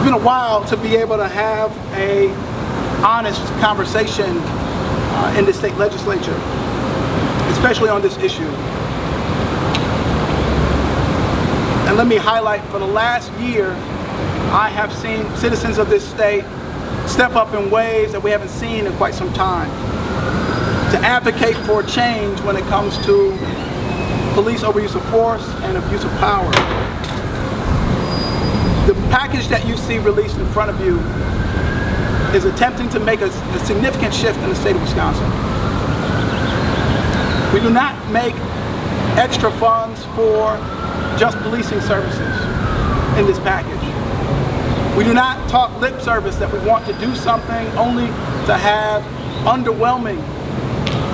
It's been a while to be able to have a honest conversation in the state legislature, especially on this issue. And let me highlight, for the last year, I have seen citizens of this state step up in ways that we haven't seen in quite some time to advocate for change when it comes to police overuse of force and abuse of power. The package that you see released in front of you is attempting to make a significant shift in the state of Wisconsin. We do not make extra funds for just policing services in this package. We do not talk lip service that we want to do something only to have underwhelming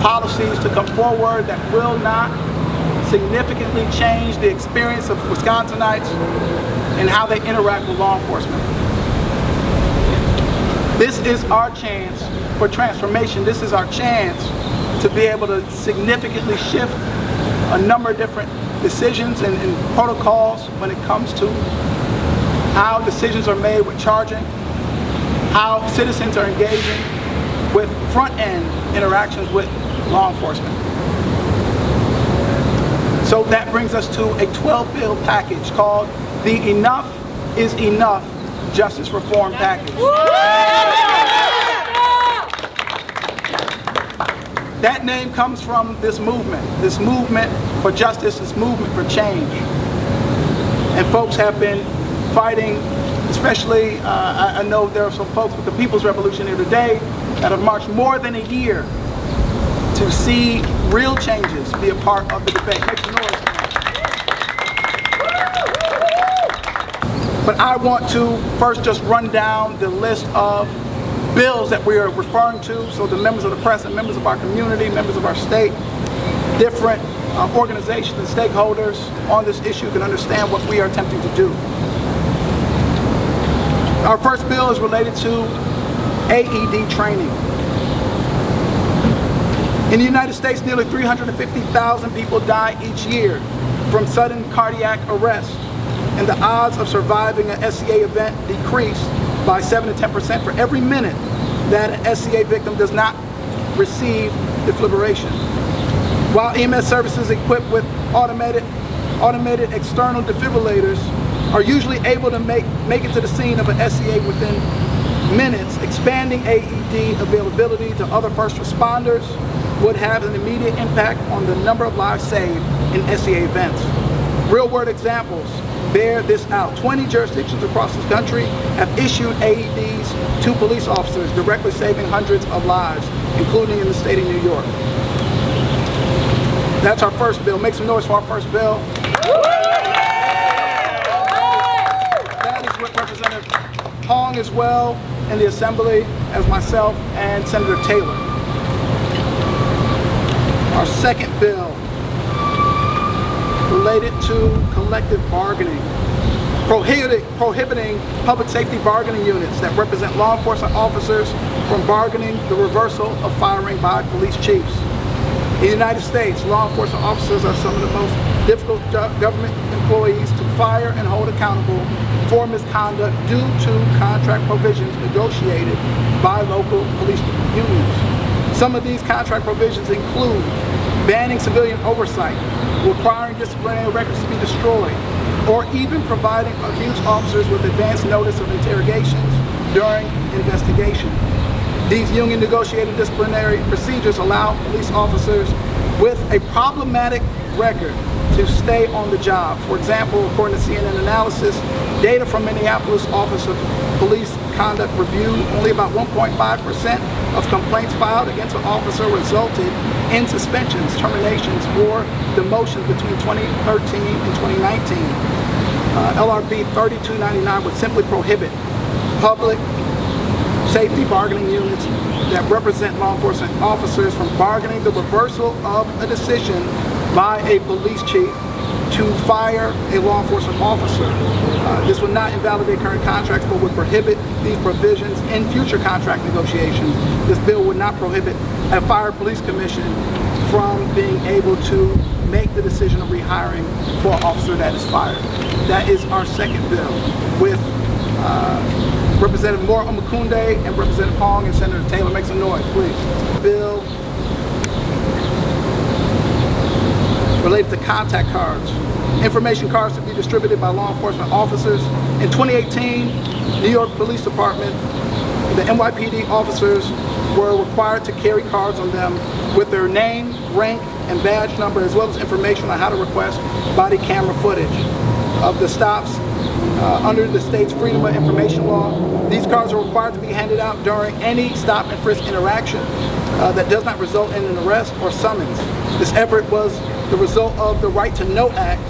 policies to come forward that will not significantly change the experience of Wisconsinites and how they interact with law enforcement. This is our chance for transformation. This is our chance to be able to significantly shift a number of different decisions and protocols when it comes to how decisions are made with charging, how citizens are engaging with front-end interactions with law enforcement. So that brings us to a 12-bill package called the Enough is Enough Justice Reform Package. That name comes from this movement for justice, this movement for change. And folks have been fighting, especially, I know there are some folks with the People's Revolution here today that have marched more than a year to see real changes be a part of the debate. Make some noise. But I want to first just run down the list of bills that we are referring to, so the members of the press and members of our community, members of our state, different organizations and stakeholders on this issue can understand what we are attempting to do. Our first bill is related to Aed Training. In the United States, nearly 350,000 people die each year from sudden cardiac arrest, and the odds of surviving an SCA event decrease by 7 to 10% for every minute that an SCA victim does not receive defibrillation. While EMS services equipped with automated external defibrillators are usually able to make it to the scene of an SCA within minutes, expanding AED availability to other first responders would have an immediate impact on the number of lives saved in SCA events. Real-world examples bear this out. 20 jurisdictions across this country have issued AEDs to police officers, directly saving hundreds of lives, including in the state of New York. That's our first bill. Make some noise for our first bill. That is with Representative Hong as well in the Assembly as myself and Senator Taylor. Our second bill related to collective bargaining, prohibiting public safety bargaining units that represent law enforcement officers from bargaining the reversal of firing by police chiefs. In the United States, law enforcement officers are some of the most difficult government employees to fire and hold accountable for misconduct due to contract provisions negotiated by local police unions. Some of these contract provisions include banning civilian oversight, requiring disciplinary records to be destroyed, or even providing accused officers with advance notice of interrogations during investigation. These union negotiated disciplinary procedures allow police officers with a problematic record to stay on the job. For example, according to CNN analysis, data from Minneapolis Office of Police Conduct Review, only about 1.5% of complaints filed against an officer resulted in suspensions, terminations, or demotions between 2013 and 2019. LRB 3299 would simply prohibit public safety bargaining units that represent law enforcement officers from bargaining the reversal of a decision by a police chief to fire a law enforcement officer. This would not invalidate current contracts, but would prohibit these provisions in future contract negotiations. This bill would not prohibit a fire police commission from being able to make the decision of rehiring for an officer that is fired. That is our second bill with Representative Moore Omakunde and Representative Hong and Senator Taylor. Make some noise, please. Bill related to contact cards. Information cards to be distributed by law enforcement officers. In 2018, New York Police Department, the NYPD officers were required to carry cards on them with their name, rank, and badge number, as well as information on how to request body camera footage of the stops under the state's Freedom of Information law. These cards are required to be handed out during any stop and frisk interaction that does not result in an arrest or summons. This effort was the result of the Right to Know Act,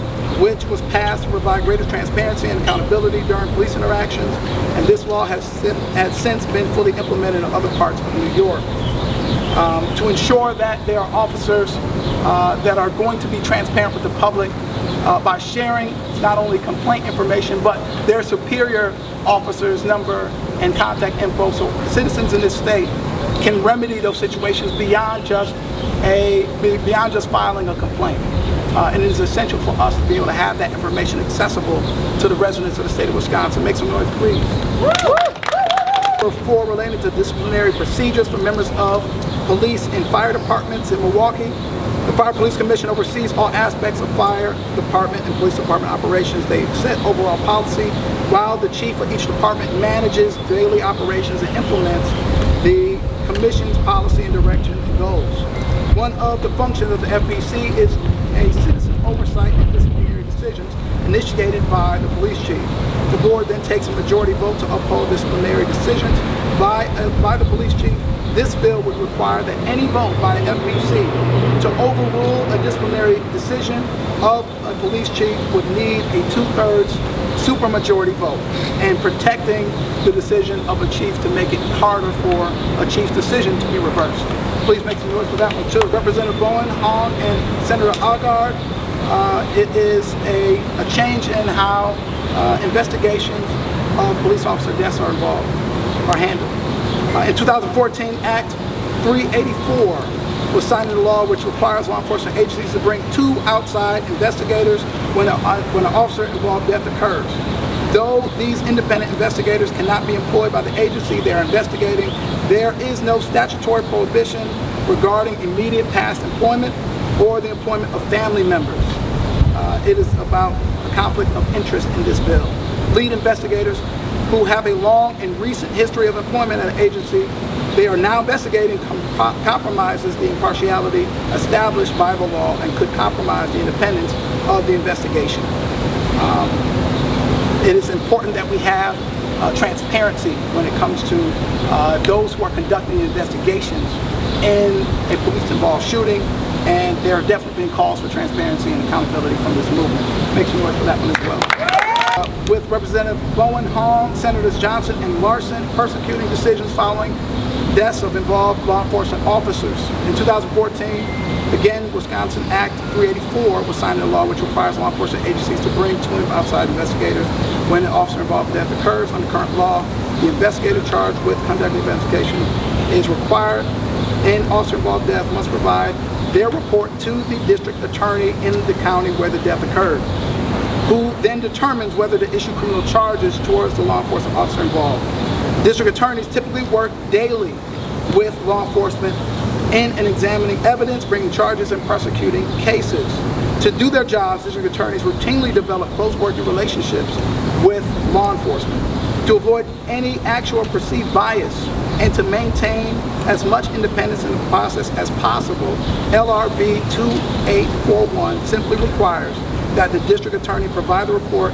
which was passed to provide greater transparency and accountability during police interactions, and this law has since been fully implemented in other parts of New York. To ensure that there are officers that are going to be transparent with the public by sharing not only complaint information, but their superior officers' number and contact info, so citizens in this state can remedy those situations beyond just filing a complaint. And it is essential for us to be able to have that information accessible to the residents of the state of Wisconsin. Make some noise, please. Number 4, related to disciplinary procedures for members of police and fire departments in Milwaukee. The Fire Police Commission oversees all aspects of fire department and police department operations. They set overall policy, while the chief of each department manages daily operations and implements the commission's policy and direction and goals. One of the functions of the FPC is a citizen oversight of disciplinary decisions initiated by the police chief. The board then takes a majority vote to uphold disciplinary decisions by the police chief. This bill would require that any vote by the FPC to overrule a disciplinary decision of a police chief would need a 2/3 supermajority vote, and protecting the decision of a chief to make it harder for a chief's decision to be reversed. Please make some noise for that one too. Representative Bowen, Hong, and Senator Agard. It is a change in how investigations of police officer deaths are handled. In 2014, Act 384 was signed into law, which requires law enforcement agencies to bring 2 outside investigators when an officer-involved death occurs. Though these independent investigators cannot be employed by the agency they are investigating, there is no statutory prohibition regarding immediate past employment or the employment of family members. It is about a conflict of interest in this bill. Lead investigators who have a long and recent history of employment at an agency they are now investigating compromises the impartiality established by the law and could compromise the independence of the investigation. It is important that we have transparency when it comes to those who are conducting investigations in a police-involved shooting, and there have definitely been calls for transparency and accountability from this movement. Make some noise for that one as well. With Representative Bowen, Hong, Senators Johnson and Larson, persecuting decisions following deaths of involved law enforcement officers. In 2014, again, Wisconsin Act 384 was signed into law, which requires law enforcement agencies to bring 2 outside investigators when an officer-involved death occurs. Under current law, the investigator charged with conducting the investigation is required, and officer-involved death must provide their report to the district attorney in the county where the death occurred, who then determines whether to issue criminal charges towards the law enforcement officer involved. District attorneys typically work daily with law enforcement in and examining evidence, bringing charges, and prosecuting cases. To do their jobs, district attorneys routinely develop close working relationships with law enforcement. To avoid any actual or perceived bias and to maintain as much independence in the process as possible, LRB 2841 simply requires that the district attorney provide the report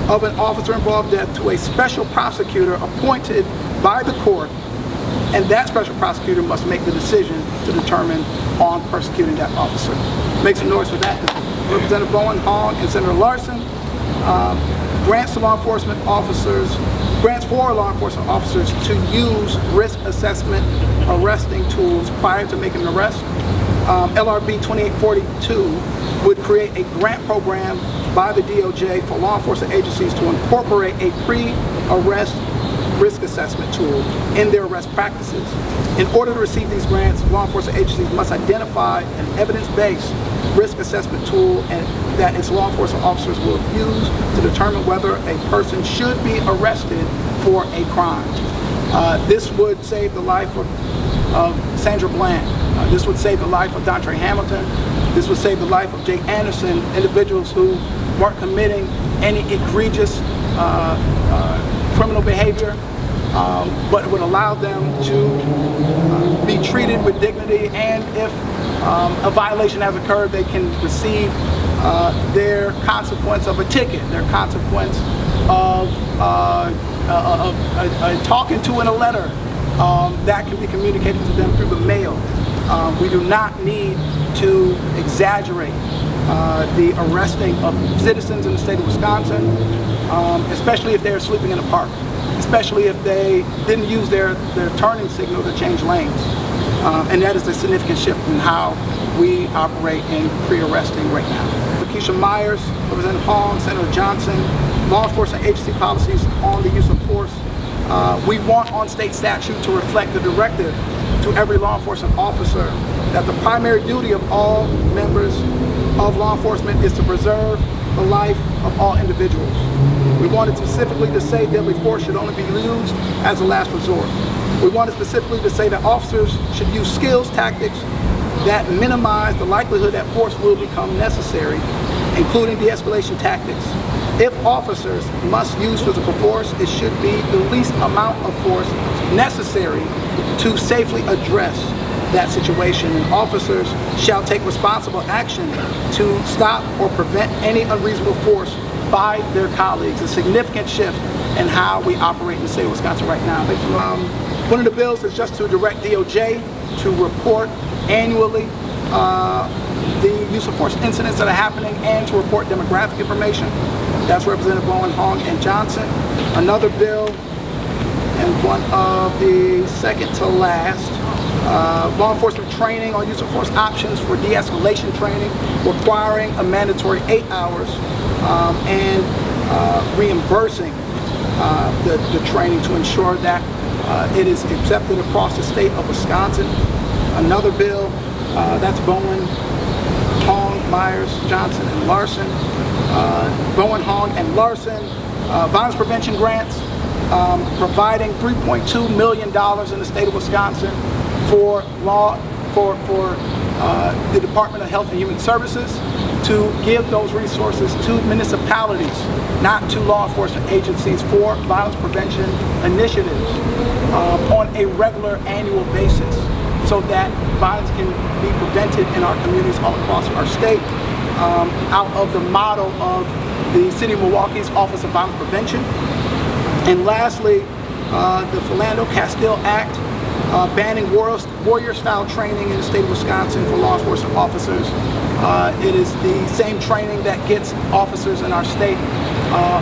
of an officer-involved death to a special prosecutor appointed by the court, and that special prosecutor must make the decision to determine on persecuting that officer. Make some noise for that. Representative Bowen, Hong, and Senator Larson grants for law enforcement officers to use risk assessment arresting tools prior to making an arrest. LRB 2842 would create a grant program by the DOJ for law enforcement agencies to incorporate a pre-arrest risk assessment tool in their arrest practices. In order to receive these grants, law enforcement agencies must identify an evidence-based risk assessment tool and that its law enforcement officers will use to determine whether a person should be arrested for a crime. This would save the life of Sandra Bland. This would save the life of Dontre Hamilton. This would save the life of Jake Anderson, individuals who weren't committing any egregious criminal behavior, but it would allow them to be treated with dignity, and if a violation has occurred, they can receive their consequence of a ticket, their consequence of talking to in a letter that can be communicated to them through the mail. We do not need to exaggerate the arresting of citizens in the state of Wisconsin, especially if they're sleeping in a park, especially if they didn't use their turning signal to change lanes. And that is a significant shift in how we operate in pre-arresting right now. Keisha Myers, Representative Hong, Senator Johnson, law enforcement agency policies on the use of force. We want on state statute to reflect the directive to every law enforcement officer that the primary duty of all members of law enforcement is to preserve the life of all individuals. We wanted specifically to say deadly force should only be used as a last resort. We wanted specifically to say that officers should use skills, tactics that minimize the likelihood that force will become necessary, including de-escalation tactics. If officers must use physical force, it should be the least amount of force necessary to safely address that situation, and officers shall take responsible action to stop or prevent any unreasonable force by their colleagues. A significant shift in how we operate in the state of Wisconsin right now. One of the bills is just to direct DOJ to report annually the use of force incidents that are happening and to report demographic information. That's Representative Bowen, Hong, and Johnson. Another bill, and one of the second to last, law enforcement training on use of force options for de-escalation training, requiring a mandatory 8 hours and reimbursing the training to ensure that it is accepted across the state of Wisconsin. Another bill, that's Bowen, Hong, Myers, Johnson, and Larson. Bowen, Hong, and Larson, violence prevention grants, providing $3.2 million in the state of Wisconsin for the Department of Health and Human Services to give those resources to municipalities, not to law enforcement agencies, for violence prevention initiatives on a regular annual basis, so that violence can be prevented in our communities all across our state, out of the model of the City of Milwaukee's Office of Violence Prevention. And lastly, the Philando-Castile Act, banning warrior-style training in the state of Wisconsin for law enforcement officers. It is the same training that gets officers in our state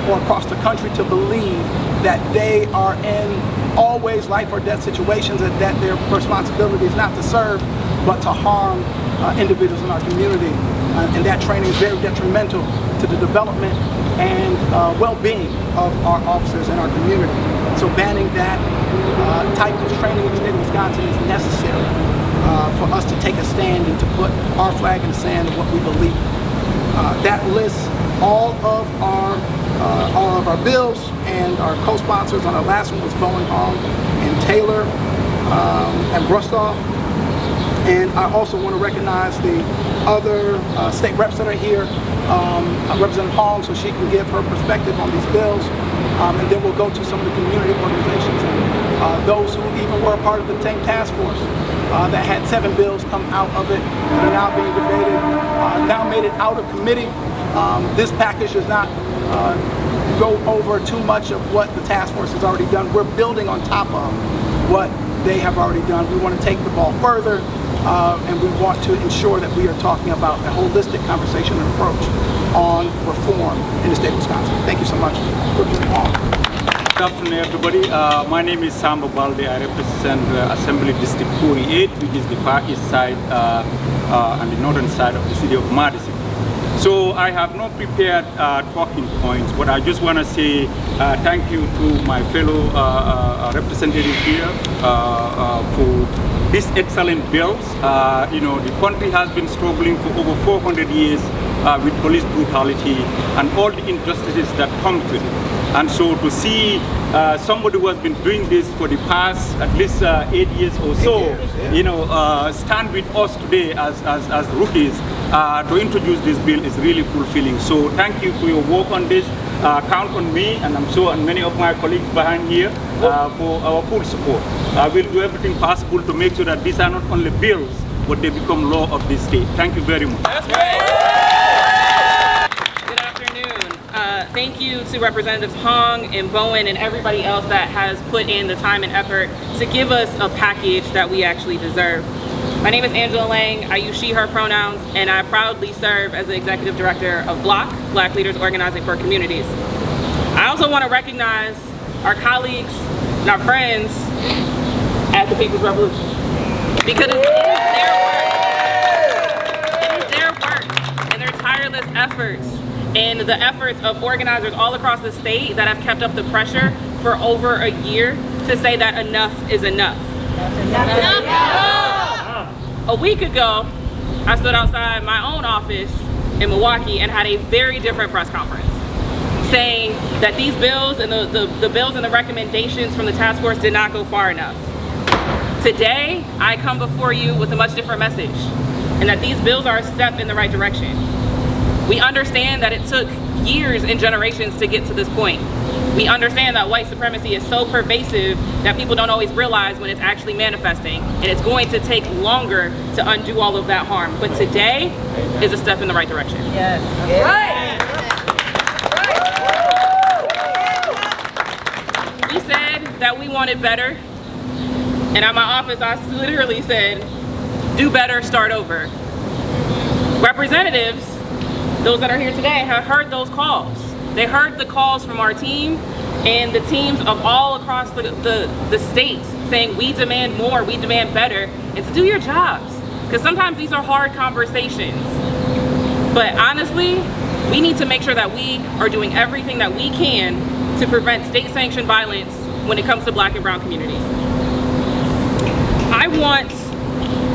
or across the country to believe that they are in always life or death situations, and that their responsibility is not to serve but to harm individuals in our community. And that training is very detrimental to the development and well-being of our officers in our community. So banning that type of training in the state of Wisconsin is necessary for us to take a stand and to put our flag in the sand of what we believe. That lists all of our bills, and our co-sponsors on our last one was Bowen, Hong, and Taylor, and Brustoff. And I also want to recognize the other state reps that are here, Representative Hong, so she can give her perspective on these bills. And then we'll go to some of the community organizations and those who even were a part of the same task force that had 7 bills come out of it that are now being debated, now made it out of committee. This package does not go over too much of what the task force has already done. We're building on top of what they have already done. We want to take the ball further, and we want to ensure that we are talking about a holistic conversation and approach on reform in the state of Wisconsin. Thank you so much. Good afternoon, everybody. My name is Samba Balde. I represent Assembly District 48, which is the far east side and the northern side of the city of Madison. So I have not prepared talking points, but I just want to say thank you to my fellow representative here for these excellent bills. You know, the country has been struggling for over 400 years with police brutality and all the injustices that come with it. And so to see somebody who has been doing this for the past at least 8 years or so, stand with us today as rookies to introduce this bill is really fulfilling. So thank you for your work on this. Count on me, and I'm sure on many of my colleagues behind here for our full support. I will do everything possible to make sure that these are not only bills, but they become law of this state. Thank you very much. That's right. Good afternoon. Thank you to Representatives Hong and Bowen and everybody else that has put in the time and effort to give us a package that we actually deserve. My name is Angela Lang. I use she, her pronouns, and I proudly serve as the Executive Director of BLOC, Black Leaders Organizing for Communities. I also want to recognize our colleagues and our friends at the People's Revolution, because it is their work and their tireless efforts and the efforts of organizers all across the state that have kept up the pressure for over a year to say that enough is enough. A week ago, I stood outside my own office in Milwaukee and had a very different press conference, saying that these bills and the bills and the recommendations from the task force did not go far enough. Today, I come before you with a much different message, and that these bills are a step in the right direction. We understand that it took years and generations to get to this point. We understand that white supremacy is so pervasive that people don't always realize when it's actually manifesting, and it's going to take longer to undo all of that harm. But today is a step in the right direction. Yes. Right. We said that we wanted better, and at my office I literally said, do better, start over. Representatives, those that are here today, have heard those calls. They heard the calls from our team and the teams of all across the state saying we demand more, we demand better, and to do your jobs. Because sometimes these are hard conversations. But honestly, we need to make sure that we are doing everything that we can to prevent state-sanctioned violence when it comes to Black and brown communities. I want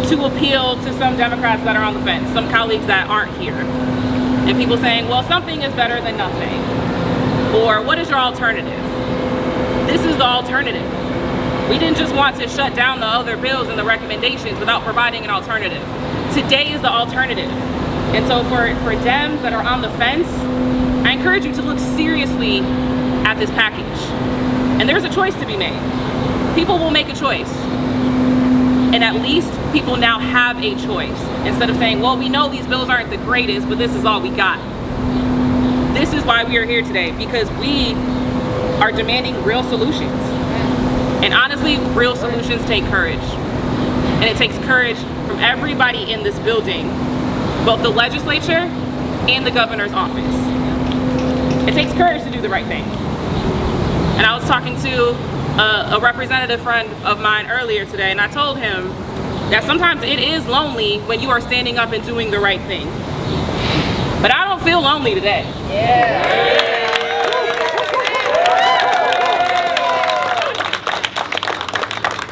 to appeal to some Democrats that are on the fence, some colleagues that aren't here. And people saying, well, something is better than nothing. Or what is your alternative? This is the alternative. We didn't just want to shut down the other bills and the recommendations without providing an alternative. Today is the alternative. And so for Dems that are on the fence, I encourage you to look seriously at this package. And there's a choice to be made. People will make a choice. And at least people now have a choice. Instead of saying, well, we know these bills aren't the greatest, but this is all we got. This is why we are here today, because we are demanding real solutions. And honestly, real solutions take courage. And it takes courage from everybody in this building, both the legislature and the governor's office. It takes courage to do the right thing. And I was talking to a representative friend of mine earlier today, and I told him that sometimes it is lonely when you are standing up and doing the right thing. But I don't feel lonely today. Yeah.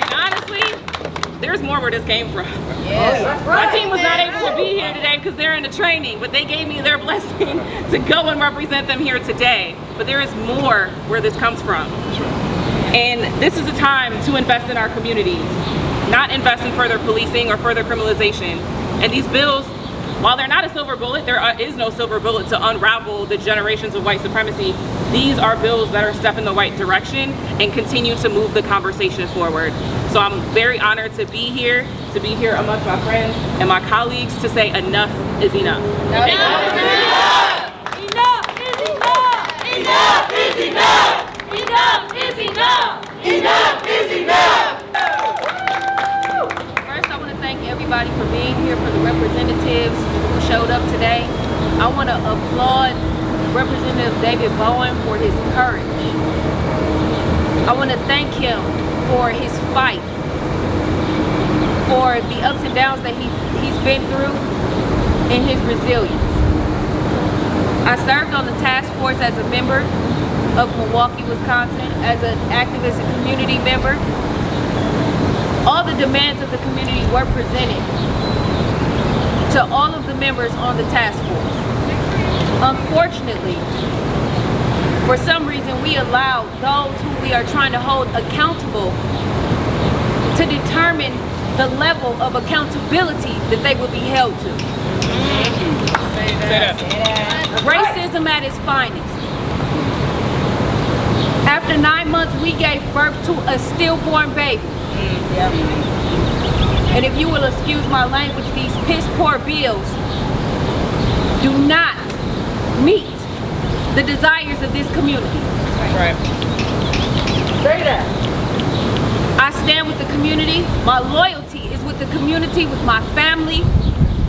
And honestly, there's more where this came from. Yes. My team was not able to be here today because they're in the training, but they gave me their blessing to go and represent them here today. But there is more where this comes from. And this is a time to invest in our communities, not invest in further policing or further criminalization. And these bills, while they're not a silver bullet, there is no silver bullet to unravel the generations of white supremacy. These are bills that are a step in the right direction and continue to move the conversation forward. So I'm very honored to be here amongst my friends and my colleagues to say enough is enough. Enough is enough! Enough is enough! Enough is enough! Enough is enough! Enough is enough! First, I want to thank everybody for being here, for the representatives who showed up today. I want to applaud Representative David Bowen for his courage. I want to thank him for his fight, for the ups and downs that he's been through, and his resilience. I served on the task force as a member of Milwaukee, Wisconsin, as an activist and community member. All the demands of the community were presented to all of the members on the task force. Unfortunately, for some reason, we allow those who we are trying to hold accountable to determine the level of accountability that they will be held to. Racism at its finest. After 9 months, we gave birth to a stillborn baby. And if you will excuse my language, these piss poor bills do not meet the desires of this community. Right. Say that. I stand with the community. My loyalty is with the community, with my family,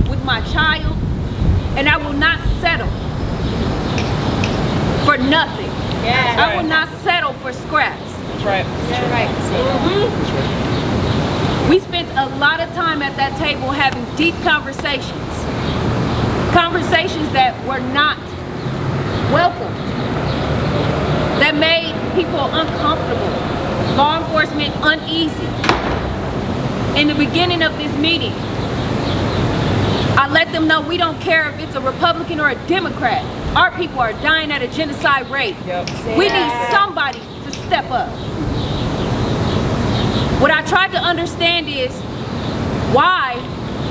with my child, and I will not settle for nothing. Yeah. I will not settle for scraps. That's right. That's right. We spent a lot of time at that table having deep conversations. Conversations that were not welcome. That made people uncomfortable. Law enforcement uneasy. In the beginning of this meeting, I let them know we don't care if it's a Republican or a Democrat. Our people are dying at a genocide rate. We need somebody to step up. What I tried to understand is why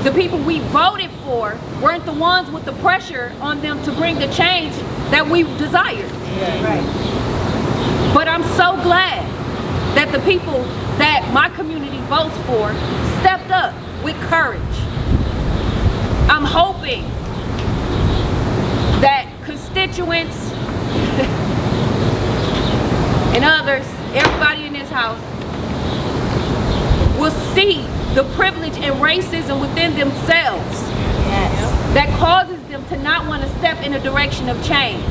the people we voted for weren't the ones with the pressure on them to bring the change that we desired. But I'm so glad that the people that my community votes for stepped up with courage. I'm hoping that constituents and others, everybody in this house, will see the privilege and racism within themselves that causes them to not want to step in a direction of change.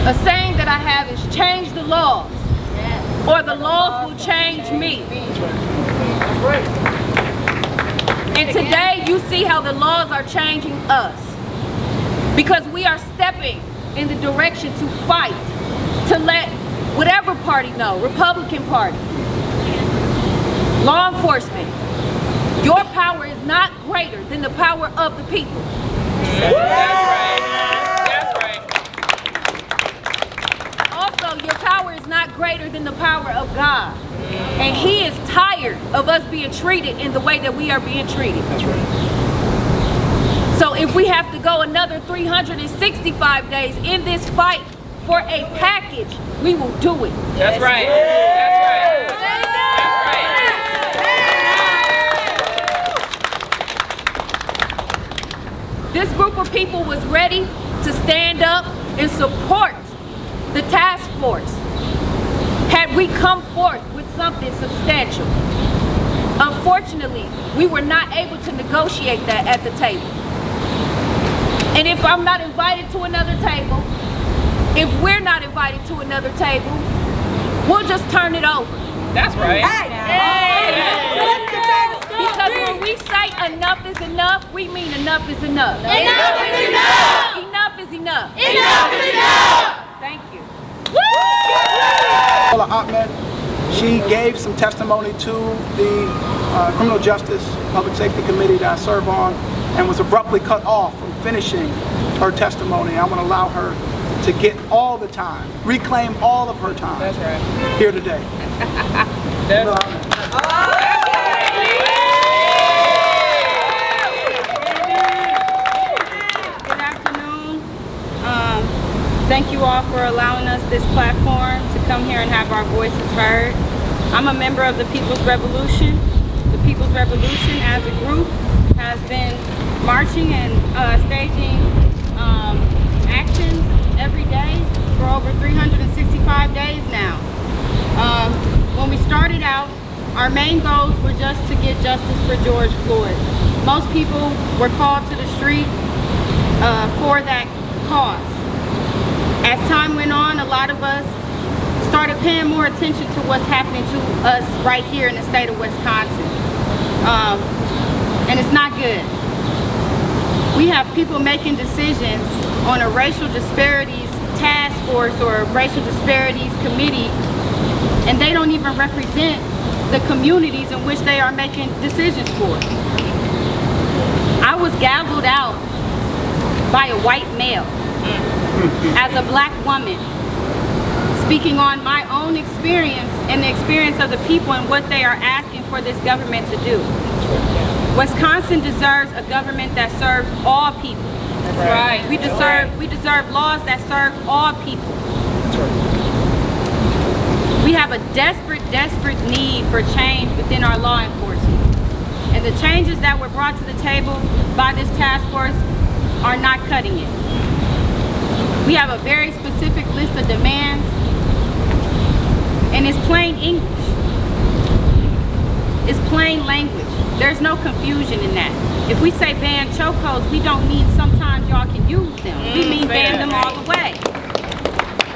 A saying that I have is change the laws, or the laws will change me. And today you see how the laws are changing us, because we are stepping in the direction to fight, to let whatever party know, Republican Party, law enforcement, your power is not greater than the power of the people. That's right. That's right. Also, your power is not greater than the power of God. And He is tired of us being treated in the way that we are being treated. That's right. So if we have to go another 365 days in this fight for a package, we will do it. That's right. That's right. This group of people was ready to stand up and support the task force had we come forth with something substantial. Unfortunately, we were not able to negotiate that at the table. And if I'm not invited to another table, if we're not invited to another table, we'll just turn it over. That's right. Because when we say enough is enough, we mean enough is enough. Enough is enough. Enough is enough. Enough is enough. Thank you. Ahmed, she gave some testimony to the Criminal Justice Public Safety Committee that I serve on, and was abruptly cut off from finishing her testimony. I want to allow her to get all the time, reclaim all of her time. That's right. Here today. That's right. Good afternoon. Thank you all for allowing us this platform to come here and have our voices heard. I'm a member of the People's Revolution. The People's Revolution as a group has been marching and staging actions every day for over 365 days now. When we started out, our main goals were just to get justice for George Floyd. Most people were called to the street for that cause. As time went on, a lot of us started paying more attention to what's happening to us right here in the state of Wisconsin. And it's not good. We have people making decisions on a racial disparities task force or a racial disparities committee, and they don't even represent the communities in which they are making decisions for. I was gavelled out by a white male. As a black woman, speaking on my own experience and the experience of the people and what they are asking for this government to do. Wisconsin deserves a government that serves all people. That's right. We deserve laws that serve all people. We have a desperate need for change within our law enforcement. And the changes that were brought to the table by this task force are not cutting it. We have a very specific list of demands, and it's plain English. It's plain language. There's no confusion in that. If we say ban chokeholds, we don't mean sometimes y'all can use them. We mean ban them all the way.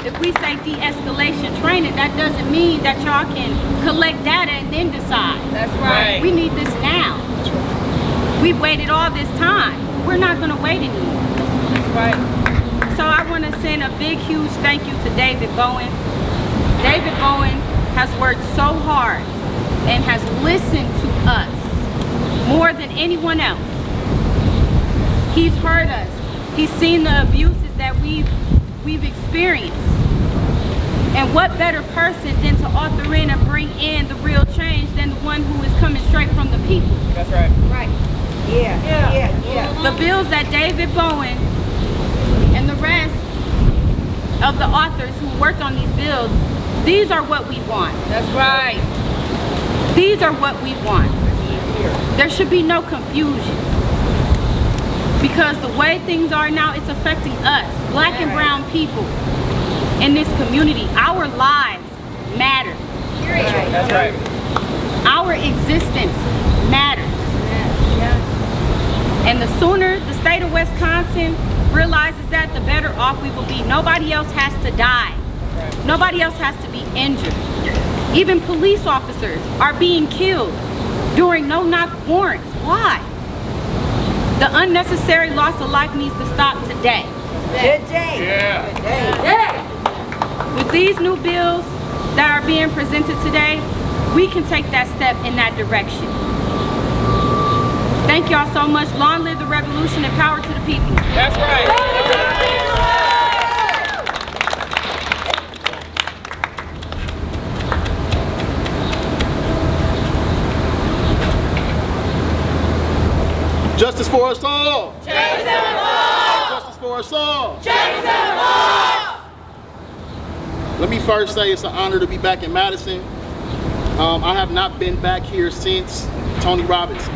If we say de-escalation training, that doesn't mean that y'all can collect data and then decide. That's right. We need this now. We've waited all this time. We're not gonna wait anymore. That's right. So I want to send a big, huge thank you to David Bowen. David Bowen has worked so hard and has listened to us more than anyone else. He's heard us. He's seen the abuses that we've experienced. And what better person than to author in and bring in the real change than the one who is coming straight from the people. That's right. Right. Yeah. The bills that David Bowen and the rest of the authors who worked on these bills, these are what we want. That's right. These are what we want. There should be no confusion. Because the way things are now, it's affecting us, black and brown people in this community. Our lives matter. That's right. Our existence matters. And the sooner the state of Wisconsin realizes that, the better off we will be. Nobody else has to die. Nobody else has to be injured. Even police officers are being killed during no-knock warrants. Why? The unnecessary loss of life needs to stop today. With these new bills that are being presented today, we can take that step in that direction. Thank y'all so much. Long live the revolution and power to the people. That's right. Justice for us all. Justice for all. Justice for us all. Justice for all. Let me first say it's an honor to be back in Madison. I have not been back here since Tony Robinson.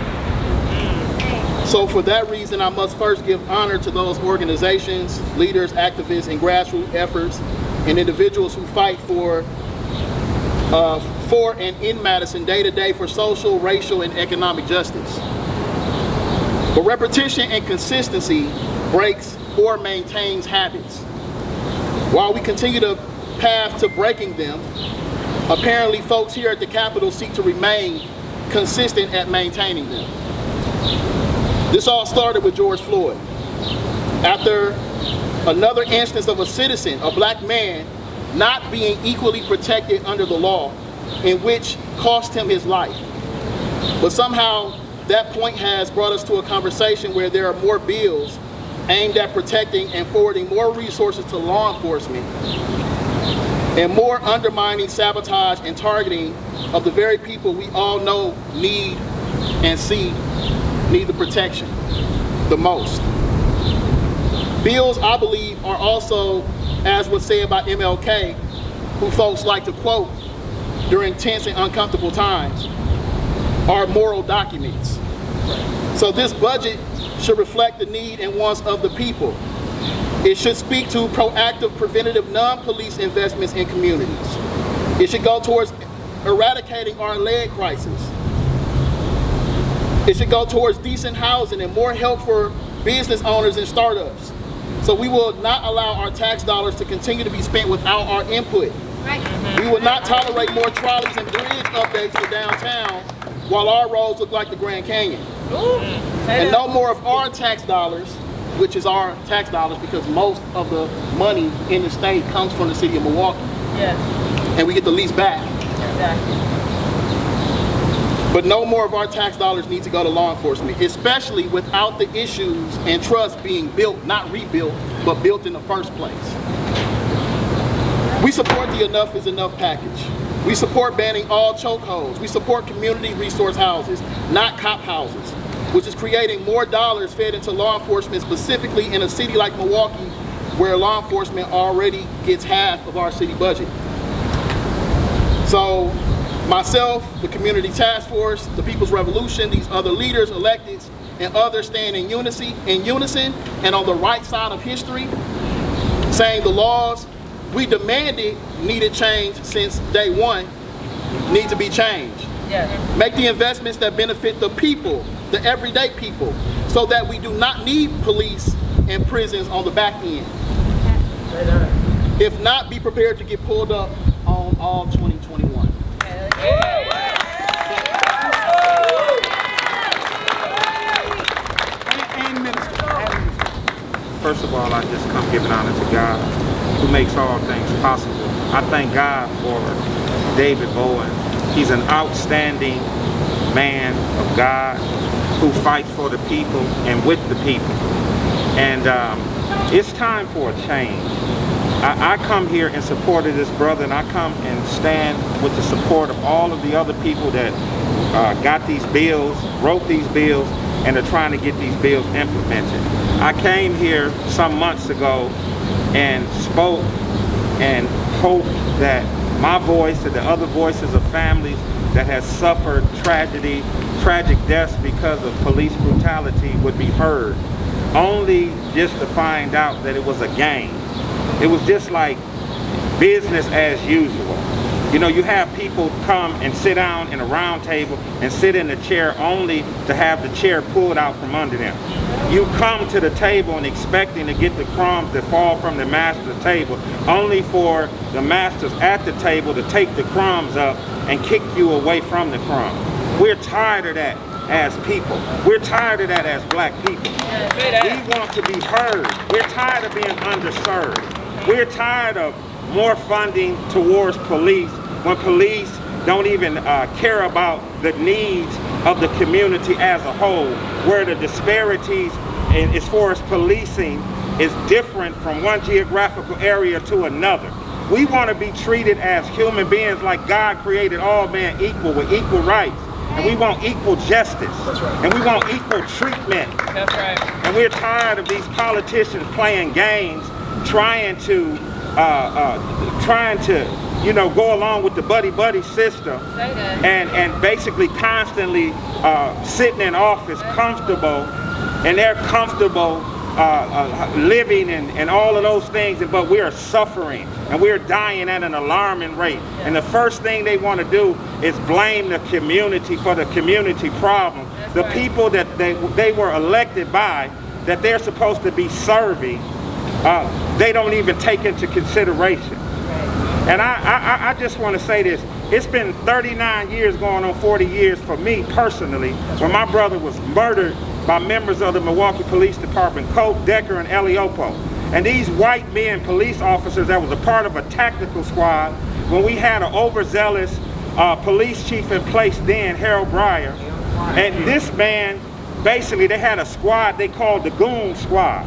So for that reason, I must first give honor to those organizations, leaders, activists, and grassroots efforts, and individuals who fight for and in Madison day to day for social, racial, and economic justice. But repetition and consistency breaks or maintains habits. While we continue the path to breaking them, apparently folks here at the Capitol seek to remain consistent at maintaining them. This all started with George Floyd. After another instance of a citizen, a black man, not being equally protected under the law, in which cost him his life. But somehow that point has brought us to a conversation where there are more bills aimed at protecting and forwarding more resources to law enforcement, and more undermining, sabotage, and targeting of the very people we all know need the protection the most. Bills, I believe, are also, as was said by MLK, who folks like to quote during tense and uncomfortable times, are moral documents. So this budget should reflect the need and wants of the people. It should speak to proactive, preventative, non-police investments in communities. It should go towards eradicating our lead crisis. It should go towards decent housing and more help for business owners and startups. So we will not allow our tax dollars to continue to be spent without our input. We will not tolerate more trolleys and bridge updates for downtown while our roads look like the Grand Canyon. And no more of our tax dollars, which is our tax dollars because most of the money in the state comes from the city of Milwaukee. Yes. And we get the least back. Exactly. But no more of our tax dollars need to go to law enforcement, especially without the issues and trust being built, not rebuilt, but built in the first place. We support the Enough is Enough package. We support banning all chokeholds. We support community resource houses, not cop houses, which is creating more dollars fed into law enforcement, specifically in a city like Milwaukee, where law enforcement already gets half of our city budget. So myself, the Community Task Force, the People's Revolution, these other leaders, electeds, and others stand in unison and on the right side of history, saying the laws we demanded needed change since day one need to be changed. Yeah. Make the investments that benefit the people, the everyday people, so that we do not need police and prisons on the back end. If not, be prepared to get pulled up on all 2021. And minister. First of all, I just come giving honor to God, who makes all things possible. I thank God for David Bowen. He's an outstanding man of God who fights for the people and with the people. And it's time for a change. I come here in support of this brother, and I come and stand with the support of all of the other people that got these bills, wrote these bills, and are trying to get these bills implemented. I came here some months ago and spoke and hoped that my voice and the other voices of families that has suffered tragic deaths because of police brutality would be heard, only just to find out that it was a game. It was just like business as usual. You know, you have people come and sit down in a round table and sit in a chair only to have the chair pulled out from under them. You come to the table and expecting to get the crumbs that fall from the master's table, only for the masters at the table to take the crumbs up and kick you away from the crumbs. We're tired of that as people. We're tired of that as black people. We want to be heard. We're tired of being underserved. We're tired of more funding towards police when police don't even care about the needs of the community as a whole, where the disparities as far as policing is different from one geographical area to another. We want to be treated as human beings like God created all men equal with equal rights. And we want equal justice. That's right. And we want equal treatment. That's right. And we're tired of these politicians playing games, trying to you know, go along with the buddy system, and basically constantly sitting in office comfortable, and they're comfortable living and all of those things, but we are suffering and we're dying at an alarming rate. And the first thing they want to do is blame the community for the community problem. The people that they were elected by, that they're supposed to be serving, they don't even take into consideration. And I just want to say this. It's been 39 years going on 40 years for me personally, when my brother was murdered by members of the Milwaukee Police Department, Colt, Decker, and Eliopo. And these white men, police officers that was a part of a tactical squad, when we had an overzealous police chief in place then, Harold Breyer. And this man, basically they had a squad they called the Goon Squad.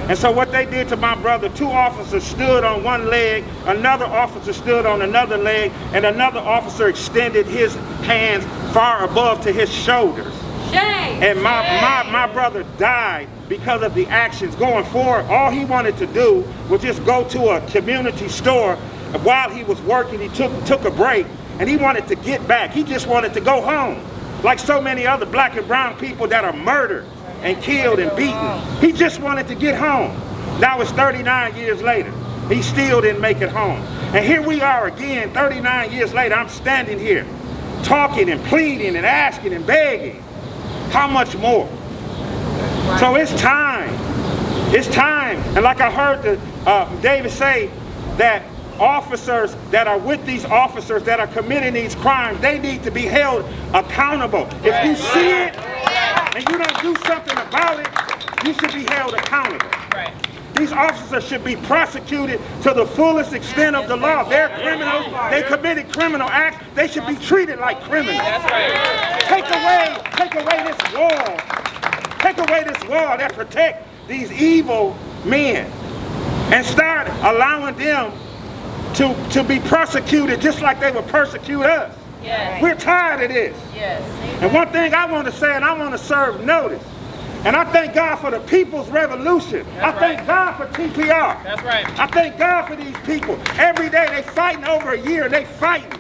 And so what they did to my brother, 2 officers stood on one leg, another officer stood on another leg, and another officer extended his hands far above to his shoulders. Shame. And my brother died because of the actions. Going forward, all he wanted to do was just go to a community store. While he was working, he took a break, and he wanted to get back. He just wanted to go home. Like so many other black and brown people that are murdered and killed and beaten. He just wanted to get home. Now it's 39 years later. He still didn't make it home. And here we are again, 39 years later. I'm standing here talking and pleading and asking and begging. How much more? So it's time. It's time. And like I heard David say, that officers that are with these officers that are committing these crimes, they need to be held accountable. If you see it and you don't do something about it, you should be held accountable. Right. These officers should be prosecuted to the fullest extent of the law. They're criminals. They committed criminal acts. They should be treated like criminals. That's right. Take away this wall. Take away this wall that protects these evil men and start allowing them to be persecuted just like they would persecute us. Yes. We're tired of this. Yes. And one thing I want to say, and I want to serve notice, and I thank God for the People's Revolution. I thank God for TPR. That's right. I thank God for these people. Every day they fighting over a year, they fighting.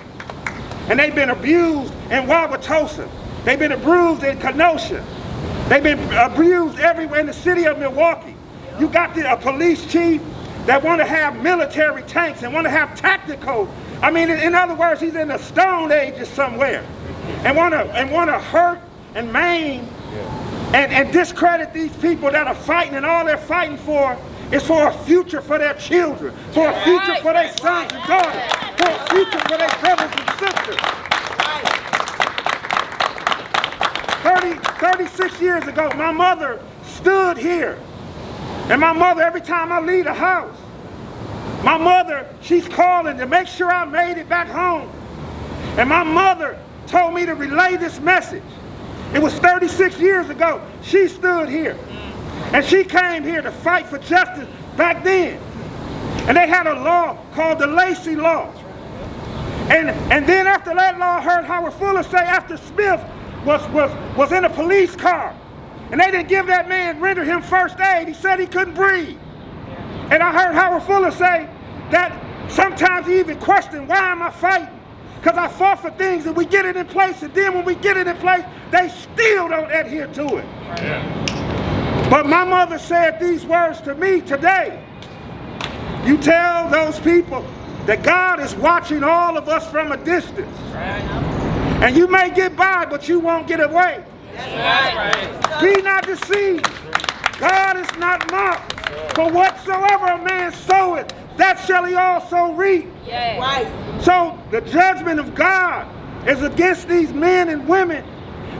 And they've been abused in Wauwatosa. They've been abused in Kenosha. They've been abused everywhere in the city of Milwaukee. You got a police chief that want to have military tanks and want to have tactical. I mean, in other words, he's in the Stone Age somewhere, and want to hurt and maim and discredit these people that are fighting, and all they're fighting for is for a future for their children, for a future for their sons and daughters, for a future for their brothers and sisters. 36 years ago, my mother stood here, and my mother, every time I leave the house, my mother, she's calling to make sure I made it back home. And my mother told me to relay this message. It was 36 years ago. She stood here. And she came here to fight for justice back then. And they had a law called the Lacey Law. And then after that law, I heard Howard Fuller say after Smith was in a police car, and they didn't give that man, render him first aid, he said he couldn't breathe. And I heard Howard Fuller say that sometimes he even questioned, why am I fighting? Because I fought for things and we get it in place, and then when we get it in place, they still don't adhere to it. Yeah. But my mother said these words to me today. You tell those people that God is watching all of us from a distance. Right. And you may get by, but you won't get away. Right. Be not deceived. God is not mocked. For whatsoever a man soweth, that shall he also reap. Yes. Right. So the judgment of God is against these men and women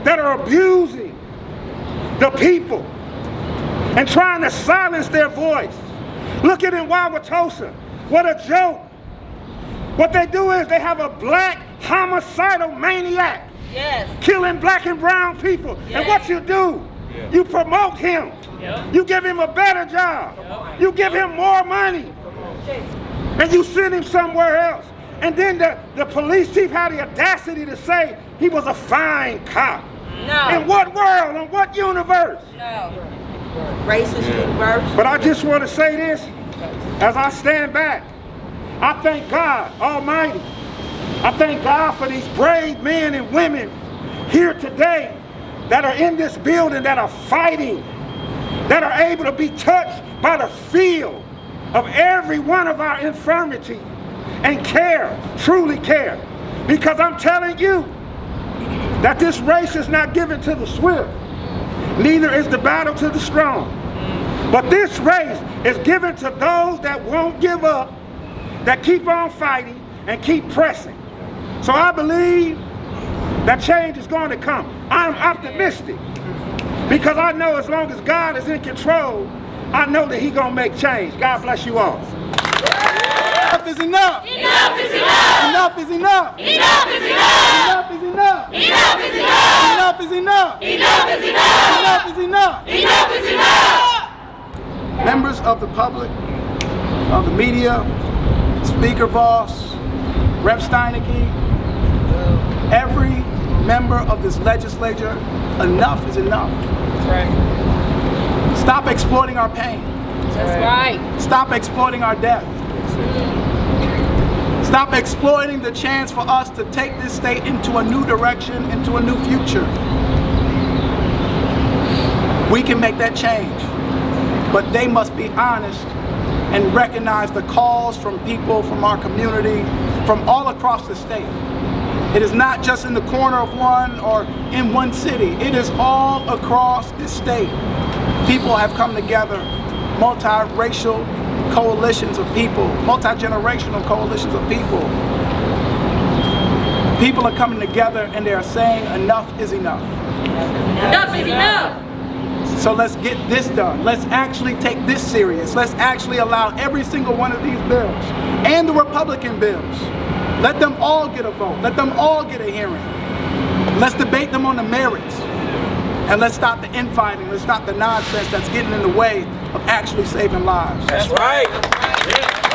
that are abusing the people and trying to silence their voice. Look at in Wauwatosa. What a joke. What they do is they have a black homicidal maniac. Yes. Killing black and brown people. Yes. And what you do, you promote him. Yep. You give him a better job. Yep. You give him more money. And you send him somewhere else. And then the police chief had the audacity to say he was a fine cop. No. In what world? In what universe? No. Racist universe. But I just want to say this as I stand back. I thank God Almighty. I thank God for these brave men and women here today that are in this building, that are fighting, that are able to be touched by the feel of every one of our infirmity and care, truly care. Because I'm telling you that this race is not given to the swift, neither is the battle to the strong. But this race is given to those that won't give up, that keep on fighting and keep pressing. So I believe that change is going to come. I'm optimistic because I know as long as God is in control, I know that He's going to make change. God bless you all. Enough is enough. Enough is enough. Enough is enough. Enough is enough. Enough is enough. Enough is enough. Enough is enough. Enough is enough. Enough is enough. Enough is enough. Members of the public, of the media, Speaker Voss, Rep Steineke, every member of this legislature, enough is enough. That's right. Stop exploiting our pain. That's right. Stop exploiting our death. Stop exploiting the chance for us to take this state into a new direction, into a new future. We can make that change, but they must be honest and recognize the calls from people from our community, from all across the state. It is not just in the corner of one or in one city. It is all across this state. People have come together, multiracial coalitions of people, multi-generational coalitions of people. People are coming together and they are saying enough is enough. Enough is enough. So let's get this done. Let's actually take this serious. Let's actually allow every single one of these bills and the Republican bills, let them all get a vote. Let them all get a hearing. Let's debate them on the merits. And let's stop the infighting. Let's stop the nonsense that's getting in the way of actually saving lives. That's right.